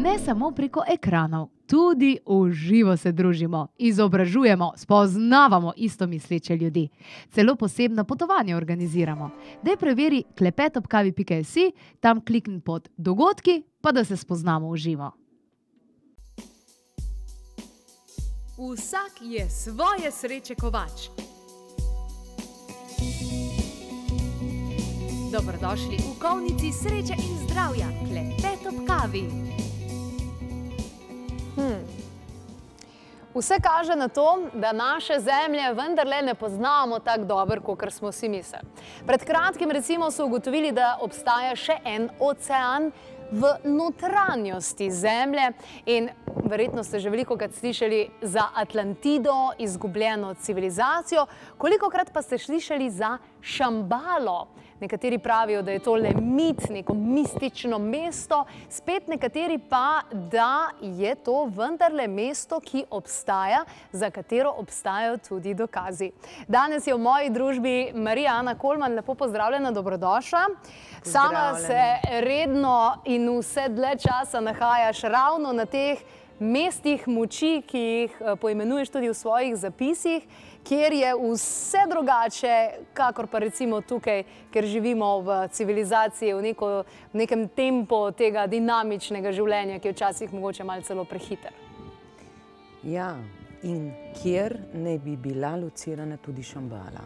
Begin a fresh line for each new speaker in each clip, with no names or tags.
ne samo preko ekranov, tudi v živo se družimo, izobražujemo, spoznavamo istomisleče ljudi. Celo posebna potovanja organiziramo. Daj preveri klepetobkavi.si, tam klikni pod dogodki, pa da se spoznamo v živo. Vsak je svoje sreče kovač. Dobrodošli v kovnici sreče in zdravja, Klepet ob kavi.
Vse kaže na to, da naše zemlje vendarle ne poznamo tako dobro, kakor smo si mislili. Pred kratkim recimo so ugotovili, da obstaja še en ocean v notranjosti zemlje in verjetno ste že velikokrat slišali za Atlantido, izgubljeno civilizacijo, kolikokrat pa ste slišali za Šambalo. Nekateri pravijo, da je to le mit, neko mistično mesto, spet nekateri pa, da je to vendarle mesto, ki obstaja, za katero obstajajo tudi dokazi. Danes je v moji družbi Marija Ana Kolman, lepo pozdravljena, dobrodošla. Sama se redno in vse dlje časa nahajaš ravno na teh mestih moči, ki jih poimenuješ tudi v svojih zapisih, kjer je vse drugače, kakor pa recimo tukaj, ker živimo v civilizaciji, v nekem tempu tega dinamičnega življenja, ki je včasih mogoče malo celo prehiter.
Ja, in kjer ne bi bila locirana tudi Šambala.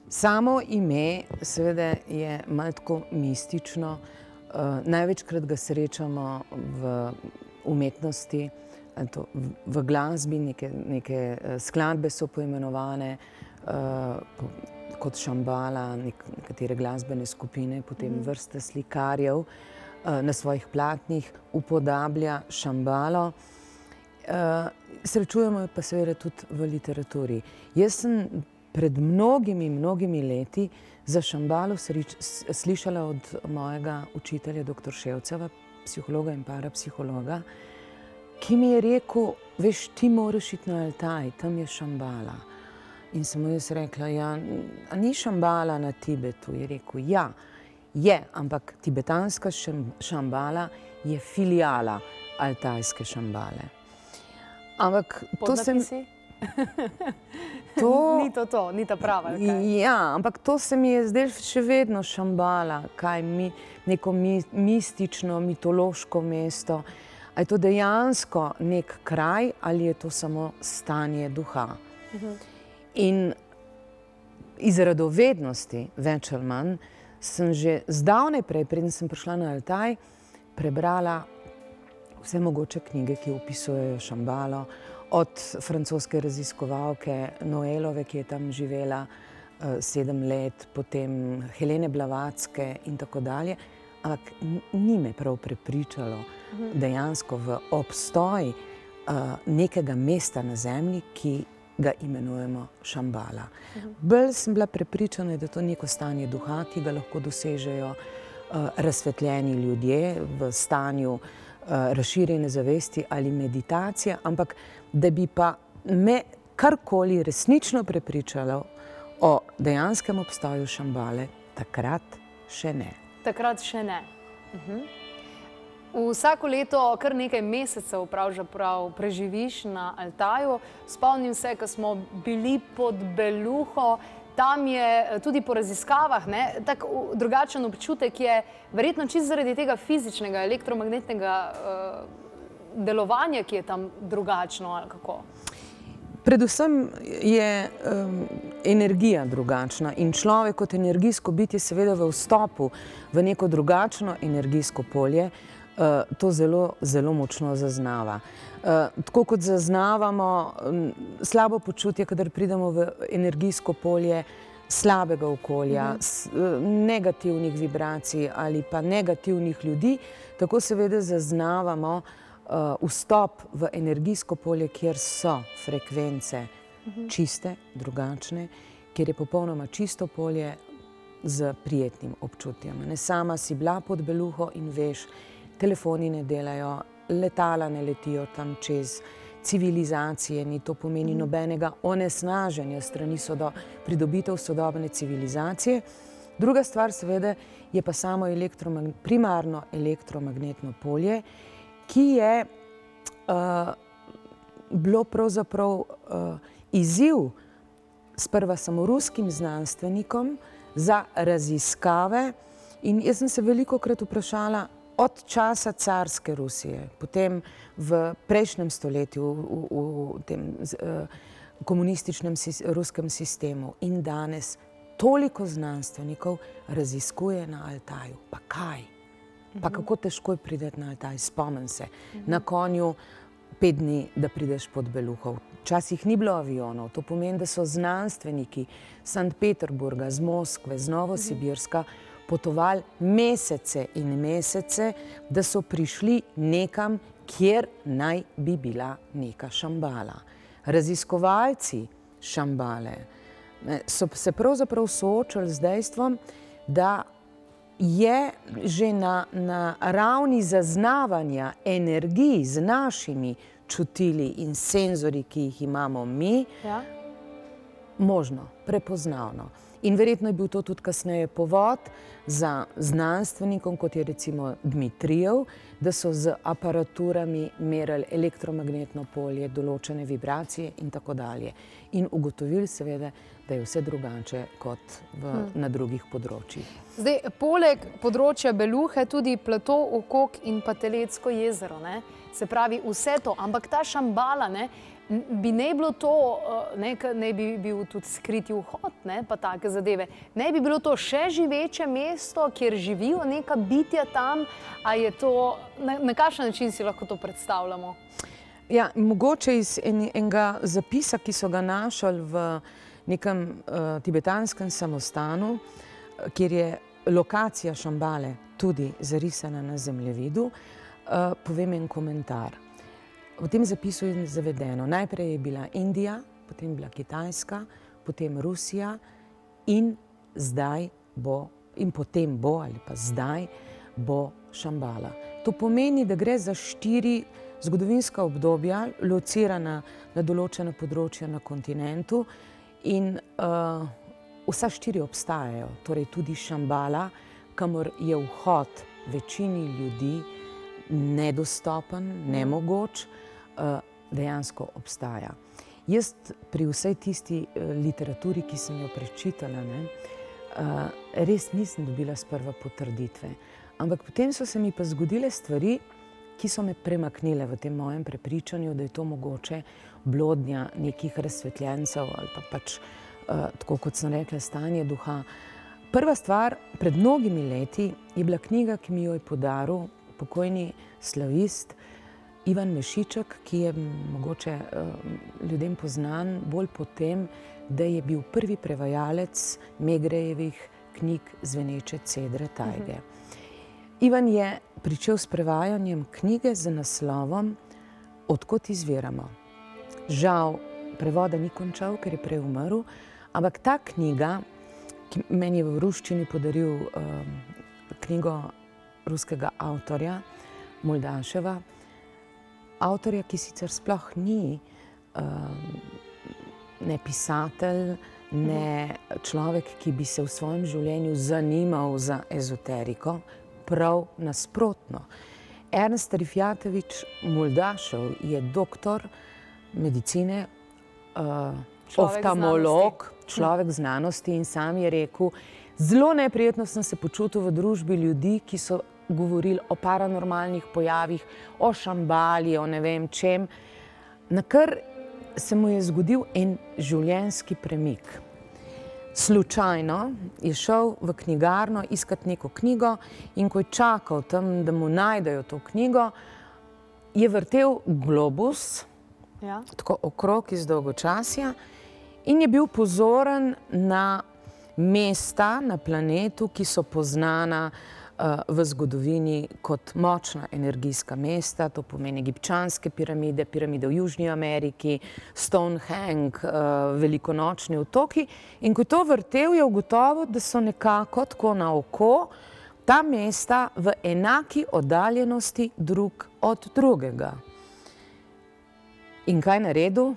Samo ime seveda je malo tako mistično. Največkrat ga srečamo v umetnosti, v glasbi, neke skladbe so poimenovane kot Šambala, nekatere glasbene skupine, potem vrste slikarjev na svojih platnih upodablja Šambalo. Srečujemo pa seveda tudi v literaturi. Jaz sem pred mnogimi leti za Šambalo slišala od mojega učitelja, dr. Ševceva, psihologa in parapsihologa, ki mi je rekel, veš, ti moraš iti na Altaj, tam je Šambala. In sem mu jaz rekla, ja, a ni Šambala na Tibetu? Je rekel, ja, je, ampak tibetanska Šambala je filijala altajske Šambale. Ampak to sem...
Ni to, ni ta prava.
Ja, ampak to se mi je zdaj še vedno Šambala, neko mistično, mitološko mesto. A je to dejansko nek kraj ali je to samo stanje duha? In iz radovednosti, več ali manj, sem že zdavnaj prej, preden sem prišla na Altaj, prebrala vse mogoče knjige, ki opisujejo Šambalo, od francoske raziskovalke Noelove, ki je tam živela 7 let, potem Helene Blavatske in tako dalje. Ampak ni me prav prepričalo dejansko v obstoj nekega mesta na zemlji, ki ga imenujemo Šambala. Bolj sem bila prepričana, da je to neko stanje duha, ki ga lahko dosežejo razsvetljeni ljudje v stanju razširjene zavesti ali meditacije, ampak da bi pa me karkoli resnično prepričalo o dejanskem obstoju Šambale, takrat še ne.
Takrat še ne. Vsako leto kar nekaj mesecev pravzaprav preživiš na Altaju. Spomnim se, ko smo bili pod Beluho, tam je tudi po raziskavah tak drugačen občutek je, verjetno čisto zaradi tega fizičnega, elektromagnetnega delovanja, ki je tam drugačno ali kako?
Predvsem je energija drugačna in človek kot energijsko bitje seveda v vstopu v neko drugačno energijsko polje to zelo močno zaznava. Tako kot zaznavamo slabo počutje, kadar pridemo v energijsko polje slabega okolja, negativnih vibracij ali pa negativnih ljudi, tako seveda zaznavamo vstop v energijsko polje, kjer so frekvence čiste, drugačne, kjer je popolnoma čisto polje z prijetnim občutjem. Sama si bila pod Beluho in veš, telefoni ne delajo, letala ne letijo tam čez, civilizacije ni, to pomeni nobenega onesnaženja strani pridobitev sodobne civilizacije. Druga stvar seveda je pa samo primarno elektromagnetno polje, ki je bilo pravzaprav izziv sprva samo ruskim znanstvenikom za raziskave. In jaz sem se velikokrat vprašala, od časa carske Rusije, potem v prejšnjem stoletju, v tem komunističnem ruskem sistemu in danes toliko znanstvenikov raziskuje na Altaju. Pa kaj? Pa kako težko je priti na Altaj? Spomnim se, na konju 5 dni, da prideš pod Beluhov. Včasih ni bilo avionov. To pomeni, da so znanstveniki Sankt Peterburga, z Moskve, z Novosibirska potovali mesece in mesece, da so prišli nekam, kjer naj bi bila neka Šambala. Raziskovalci Šambale so se pravzaprav soočali z dejstvom, da je že na ravni zaznavanja energij z našimi čutili in senzori, ki jih imamo mi, možno, prepoznavno. In verjetno je bil to tudi kasneje povod za znanstvenikom, kot je recimo Dmitrijev, da so z aparaturami merili elektromagnetno polje, določene vibracije in tako dalje. In ugotovili seveda, da je vse drugače kot na drugih področjih.
Zdaj, poleg področja Beluhe tudi plato, Okok in pa Teletsko jezero, ne? Se pravi vse to, ampak ta Šambala, ne, bi ne bilo to, ne bi bil tudi skriti vhod, ne, pa take zadeve, ne bi bilo to še živeče mesto, kjer živijo neka bitja tam, a je to, na kakšen način si lahko to predstavljamo?
Ja, mogoče iz enega zapisa, ki so ga našli v nekem tibetanskem samostanu, kjer je lokacija Šambale tudi zarisana na zemljevidu, povem en komentar. V tem zapisu je zavedeno, najprej je bila Indija, potem je bila Kitajska, potem Rusija in zdaj bo, in potem bo, ali pa zdaj bo Šambala. To pomeni, da gre za 4 zgodovinska obdobja, locirana na določena področja na kontinentu in vsa 4 obstajajo, torej tudi Šambala, kamor je vhod večini ljudi nedostopen, nemogoč, dejansko obstaja. Jaz pri vsej tisti literaturi, ki sem jo prečitala, res nisem dobila sprva potrditve. Ampak potem so se mi pa zgodile stvari, ki so me premaknile v tem mojem prepričanju, da je to mogoče blodnja nekih razsvetljencev ali pa pač, tako kot sem rekla, stanje duha. Prva stvar, pred mnogimi leti je bila knjiga, ki mi jo je podaril pokojni slavist Ivan Mešiček, ki je mogoče ljudem poznan bolj po tem, da je bil prvi prevajalec Megrejevih knjig Zveneče cedre tajge. Ivan je pričel s prevajanjem knjige z naslovom Odkot izviramo. Žal, prevoda ni končal, ker je prej umrl, ampak ta knjiga, ki meni je v ruščini podaril knjigo ruskega avtorja, Moldaševa, avtorja, ki sicer sploh ni ne pisatelj, ne človek, ki bi se v svojem življenju zanimal za ezoteriko, prav nasprotno. Ernst Rifjatovič Moldašev je doktor medicine, oftalmolog, človek znanosti in sam je rekel, zelo neprijetno sem se počutil v družbi ljudi, ki so govorili o paranormalnih pojavih, o Šambali, o ne vem čem, na kar se mu je zgodil en življenjski premik. Slučajno je šel v knjigarno iskat neko knjigo in ko je čakal tam, da mu najdejo to knjigo, je vrtel globus, tako okrog iz dolgočasja, in je bil pozoren na mesta na planetu, ki so poznana v zgodovini kot močna energijska mesta, to pomeni egipčanske piramide, piramide v Južni Ameriki, Stonehenge, velikonočni otoki. In ko je to vrtel, je ugotovil, da so nekako tako na oko ta mesta v enaki oddaljenosti drug od drugega. In kaj naredil?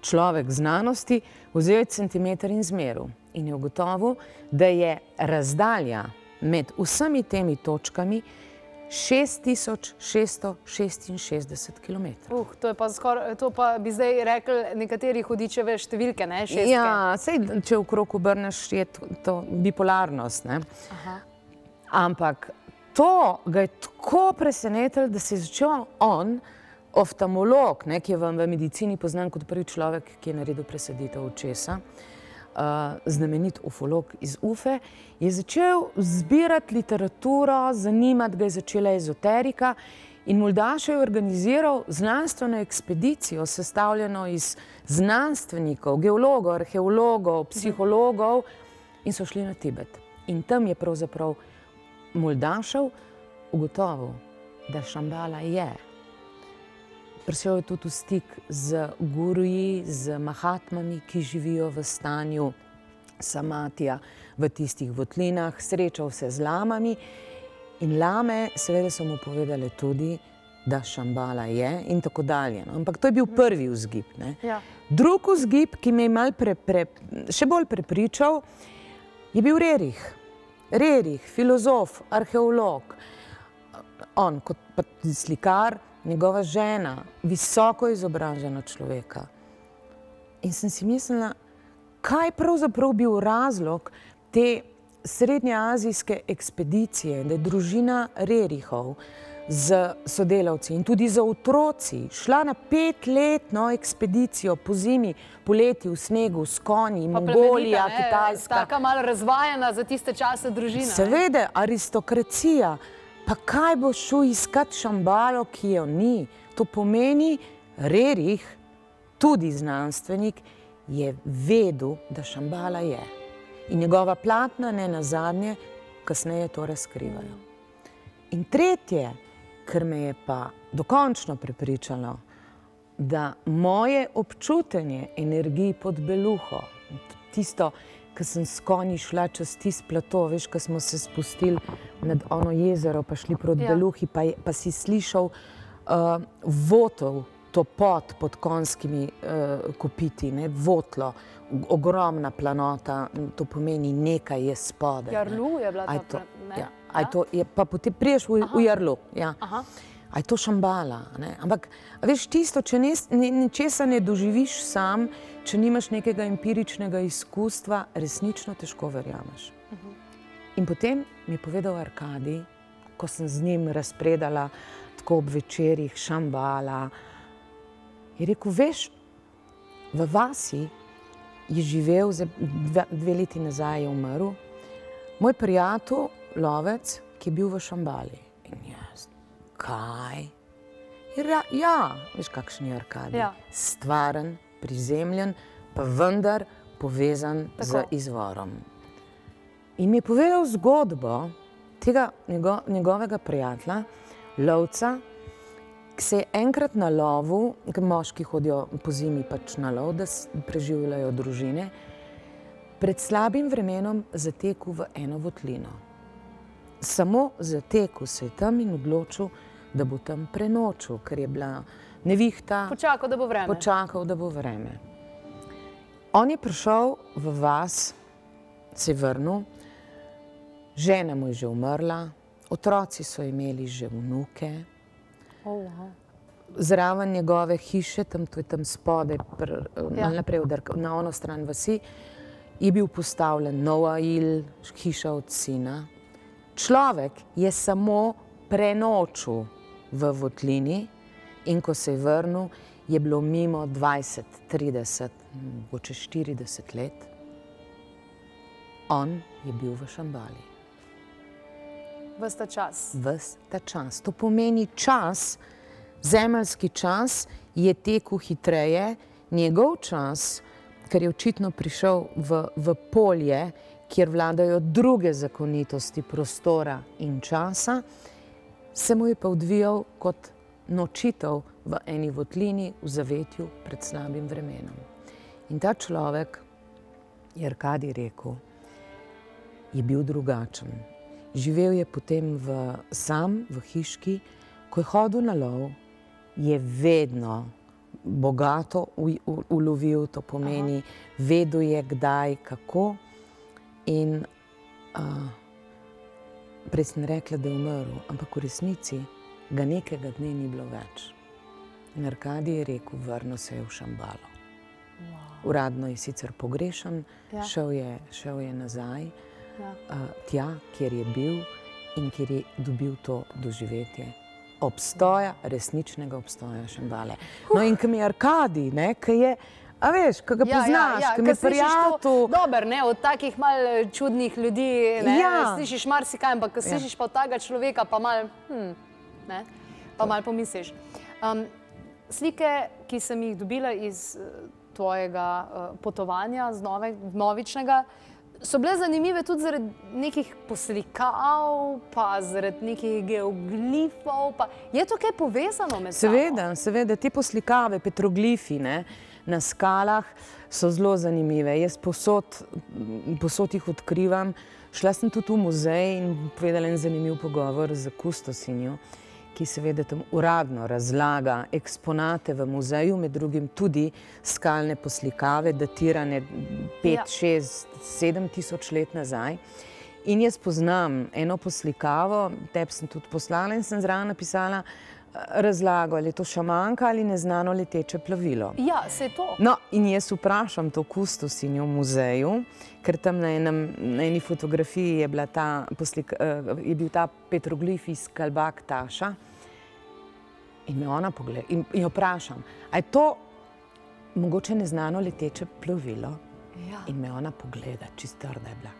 Človek znanosti, vzel je centimeter in zmeril. in je ugotovil, da je razdalja med vsemi temi točkami 6666 km.
To pa bi zdaj rekli nekateri hudičeve številke, ne? Šestke.
Ja, sej, če okrog obrneš, je to bipolarnost, ne? Ampak to ga je tako presenetilo, da se je začel on, oftalmolog, ne, ki je v medicini poznan kot prvi človek, ki je naredil presaditev očesa, znamenit ufolog iz Ufe, je začel zbirati literaturo, zanimati ga je začela ezoterika in Muldašev je organiziral znanstveno ekspedicijo, sestavljeno iz znanstvenikov, geologov, arheologov, psihologov in so šli na Tibet. In tam je pravzaprav Muldašev ugotovil, da Šambala je. Prišel je tudi v stik z guruji, z mahatmami, ki živijo v stanju samatija v tistih votlinah, srečal se z lamami in lame seveda so mu povedale tudi, da Šambala je in tako dalje. No? Ampak to je bil prvi vzgib. Ne?
Ja.
Drug vzgib, ki me je malo še bolj prepričal, je bil Rerih. Rerih, filozof, arheolog, on kot slikar, njegova žena, visoko izobražena človeka. In sem si mislila, kaj pravzaprav bil razlog te srednjeazijske ekspedicije, da je družina Rerihov z sodelavci in tudi z otroci šla na 5-letno ekspedicijo po zimi, poleti v snegu, s konji, Mongolija, Kitajska.
Taka malo razvajena za tiste čase družina.
Seveda, aristokracija. Pa kaj boš šel iskat Šambalo, ki jo ni? To pomeni, Rerih, tudi znanstvenik, je vedel, da Šambala je. In njegova platna, ne nazadnje, kasneje to razkrivajo. In tretje, kar me je pa dokončno prepričalo, da moje občutenje energij pod beluho, tisto, ko sem s konji šla čez tisti plato, veš, ko smo se spustili nad ono jezero, pa šli proti Beluhi, pa si slišal votov, topot pod konjskimi kopiti, ne, votlo, ogromna planota, to pomeni nekaj je spodaj.
Jarlu je bila ta,
ne? Ja, pa potem priješ v Jarlu, ja. A je to Šambala, ne? Ampak, veš, tisto, če ničesa ne doživiš sam, če nimaš nekega empiričnega izkustva, resnično težko verjameš. In potem mi je povedal Arkadij, ko sem z njim razpredala tako ob večerih Šambala, je rekel, veš, v vasi je živel, 2 leti nazaj je umrl, moj prijatelj, lovec, ki je bil v Šambali. In jaz, kaj? Ja, veš, kakšen je Arkadij. Stvaren, prizemljen, pa vendar povezan z izvorom. In mi je povedal zgodbo tega njegovega prijatelja, lovca, ki se je enkrat na lovu, ker moški hodijo po zimi pač na lov, da preživljajo družine, pred slabim vremenom zatekel v eno votlino. Samo zatekel se je tam in odločil, da bo tam prenočil, ker je bila nevihta.
Počakal, da bo vreme.
Počakal, da bo vreme. On je prišel v vas, se je vrnil, žena mu je že umrla, otroci so imeli že vnuke. Zraven njegove hiše, to je tam spodaj, malo naprej na ono stran vasi, je bil postavljen nov ail, hiša od sina. Človek je samo prenočil v votlini in ko se je vrnil, je bilo mimo 20, 30, mogoče 40 let. On je bil v Šambali.
Ves ta čas.
Ves ta čas. To pomeni čas, zemeljski čas je tekel hitreje, njegov čas, ker je očitno prišel v polje, kjer vladajo druge zakonitosti prostora in časa, se mu je pa odvijal kot nočitev v eni votlini v zavetju pred slabim vremenom. In ta človek, je Arkadij rekel, je bil drugačen. Živel je potem sam v hiški, ko je hodil na lov, je vedno bogato ulovil, to pomeni, vedel je kdaj, kako. In prej sem rekla, da je umrl, ampak v resnici ga nekega dne ni bilo več. In Arkadij je rekel, vrnil se je v Šambalo. Uradno je sicer pogrešan, šel je nazaj tja, kjer je bil in kjer je dobil to doživetje obstoja, resničnega obstoja Šambale. No in ko mi je Arkadij, ki je, a veš, ko ga poznaš, ko mi je prijatelj.
Dober, od takih malo čudnih ljudi, slišiš marsikaj, ampak ko slišiš pa od takega človeka, pa malo, pa malo pomisliš. Slike, ki sem jih dobila iz tvojega potovanja, novičnega, so bile zanimive tudi zaradi nekih poslikav, pa zaradi nekih geoglifov. Je to kaj povezano med sabo?
Seveda, te poslikave, petroglifi na skalah so zelo zanimive. Jaz posod jih odkrivam. Šla sem tudi v muzej in povedala en zanimiv pogovor z kustosinjo, ki seveda tam uradno razlaga eksponate v muzeju, med drugim tudi skalne poslikave, datirane 5, 6, 7 tisoč let nazaj. In jaz poznam eno poslikavo, tebi sem tudi poslala in sem zraven napisala razlago, ali je to šamanka ali neznano leteče plovilo.
Ja, se je to.
No, in jaz vprašam to kustosinjo v muzeju, ker tam na eni fotografiji je bil ta petroglif iz Kalbaktaša in me ona pogleda in jo vprašam, a je to mogoče neznano leteče plovilo? In me ona pogleda, čisto trda je bila.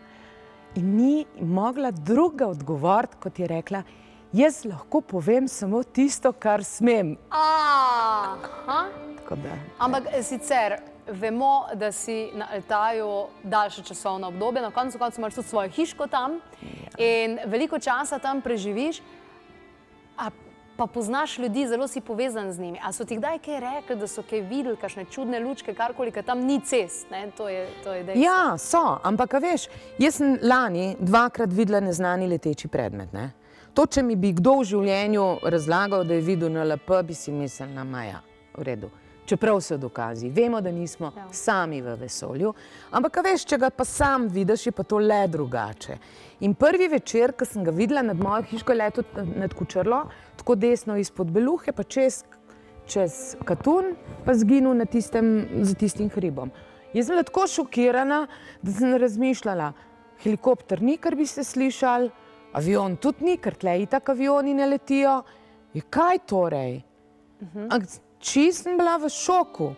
In ni mogla druga odgovoriti, kot je rekla, jaz lahko povem samo tisto, kar smem.
Ampak sicer vemo, da si na Altaju daljše časovno obdobje, na koncu imaš tudi svojo hiško tam in veliko časa tam preživiš, pa poznaš ljudi, zelo si povezan z njimi. A so ti kdaj kaj rekli, da so kaj videli, kakšne čudne lučke, karkoli, ker tam ni cest, to je dejstvo.
Ja, so, ampak veš, jaz sem lani 2-krat videla neznani leteči predmet, To, če mi bi kdo v življenju razlagal, da je videl NLP, bi si mislila, maja, v redu. Čeprav so dokazi. Vemo, da nismo sami v vesolju, ampak veš, če ga pa sam vidiš, je pa to le drugače. In prvi večer, ko sem ga videla nad mojo hiško, je letel nad Kučrlo, tako desno izpod Beluhe, pa čez Katun, pa zginil za tistim hribom. Jaz sem bila tako šokirana, da sem razmišljala, helikopter ni, kar bi se slišali, avion tudi ni, ker tle itak avioni ne letijo. Kaj torej? Čisto sem bila v šoku.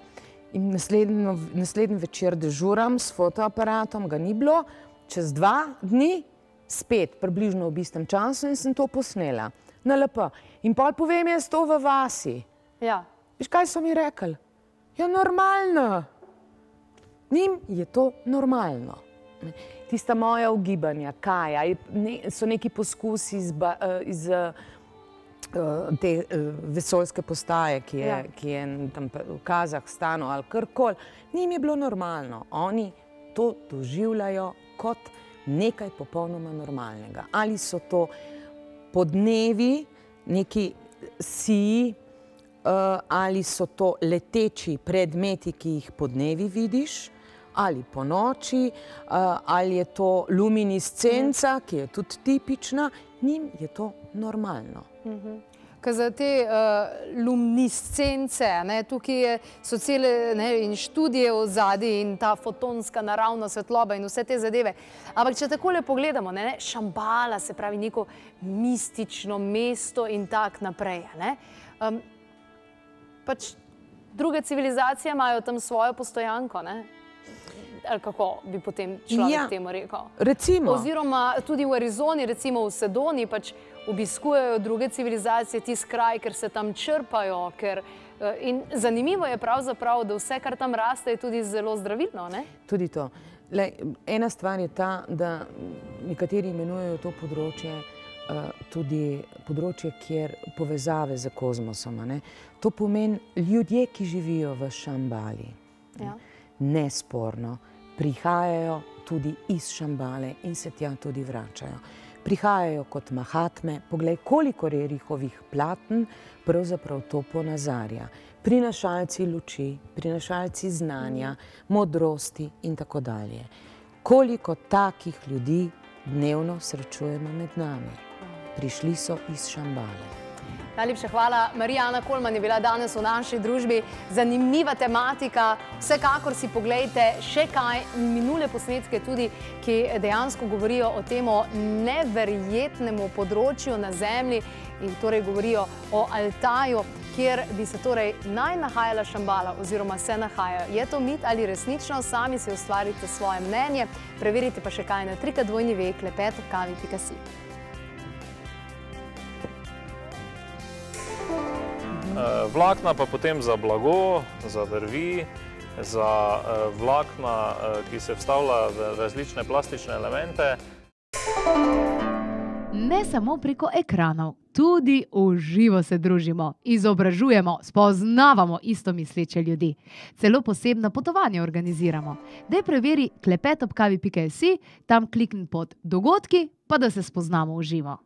In naslednji večer dežuram s fotoaparatom, ga ni bilo, čez 2 dni spet, približno v istem času in sem to posnela. NLP. In pol povem jaz to v vasi. Veš, kaj so mi rekli? Ja, normalno. Njim je to normalno. Tista moja ugibanja, kaj, so neki poskusi iz te vesoljske postaje, ki je tam v Kazahstanu ali karkoli, njim je bilo normalno. Oni to doživljajo kot nekaj popolnoma normalnega. Ali so to podnevi, neki siji, ali so to leteči predmeti, ki jih podnevi vidiš, ali po noči, ali je to luminiscenca, ki je tudi tipična, njim je to normalno.
Ker za te luminiscence, tukaj so cele študije v zadnji in ta fotonska naravna svetloba in vse te zadeve. Ampak če takole pogledamo, Šambala, se pravi neko mistično mesto in tak naprej. Pač druge civilizacije imajo tam svojo postojanko, ali kako bi potem človek temu rekel?
Recimo.
Oziroma tudi v Arizoni, recimo v Sedoni, pač obiskujejo druge civilizacije tisti kraj, ker se tam črpajo. In zanimivo je pravzaprav, da vse, kar tam raste, je tudi zelo zdravilno.
Tudi to. Ena stvar je ta, da nekateri imenujejo to področje tudi področje, kjer povezave z kozmosom. To pomeni ljudje, ki živijo v Šambali. Nesporno prihajajo tudi iz Šambale in se tja tudi vračajo. Prihajajo kot mahatme, poglej, koliko je njihovih platen, pravzaprav to ponazarja. Prinašalci luči, prinašalci znanja, modrosti in tako dalje. koliko takih ljudi dnevno srečujemo med nami. Prišli so iz Šambale.
Najlepša hvala. Marijana Kolman je bila danes v naši družbi. Zanimiva tematika. Vsekakor si poglejte še kaj minule posnetke tudi, ki dejansko govorijo o tem neverjetnemu področju na zemlji in torej govorijo o Altaju, kjer bi se torej naj nahajala Šambala oziroma se nahajajo. Je to mit ali resnično? Sami si ustvarite svoje mnenje. Preverite pa še kaj na www.klepetobkavi.si.
Vlakna pa potem za blago, za vrvi, za vlakna, ki se vstavlja v različne plastične elemente.
Ne samo preko ekranov, tudi v živo se družimo, izobražujemo, spoznavamo istomisleče ljudi. Celo posebna potovanja organiziramo. Daj preveri klepetobkavi.si, tam klikni pod dogodki, pa da se spoznamo v živo.